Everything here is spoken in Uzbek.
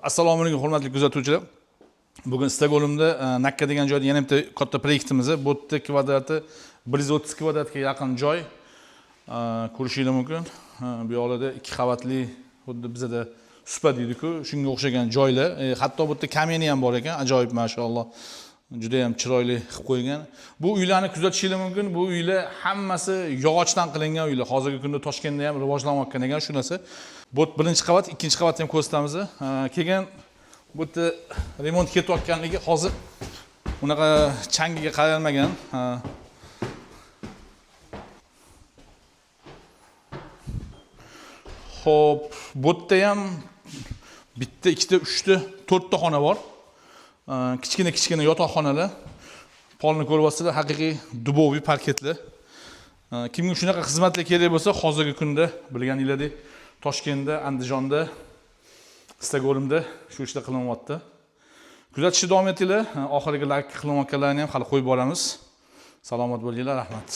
Assalomu alaykum hurmatli kuzatuvchilar. Bugun Stokgolmda Nakka degan joyda yana bitta katta proyektimiz. Bu yerda kvadrati 130 kvadratga yaqin joy. Ko'rishingiz mumkin. Bu yoqda 2 qavatli, xuddi bizda supa deydi-ku, shunga o'xshagan joylar. Hatto bu yerda kameni ham bor ekan, ajoyib mashalloh. Juda ham chiroyli qilib qo'ygan. Bu uylarni kuzatishingiz mumkin. Bu uylar hammasi yog'ochdan qilingan uylar. Hozirgi kunda Toshkentda ham rivojlanayotgan ekan shu narsa. Bu birinchi qavat, ikkinchi qavatni ham ko'rsatamiz. Keyin bu yerda remont ketayotganligi hozir unaqa changiga qaralmagan. Xo'p, bu yerda ham bitta, ikkita, uchta, to'rtta xona bor. Kichkina yotoqxonalar. Polni ko'ryapsizlar, haqiqiy duboviy parketlar. Kimga shunaqa xizmatlar kerak bo'lsa, hozirgi kunda bilganingizdek Toshkentda, Andijonda, Stokgolmda shu ishlar qilinyapti. Kuzatishni davom etinglar. Oxirgi like qilinayotganlarni ham hali qo'yib boramiz. Salomat bo'linglar, rahmat.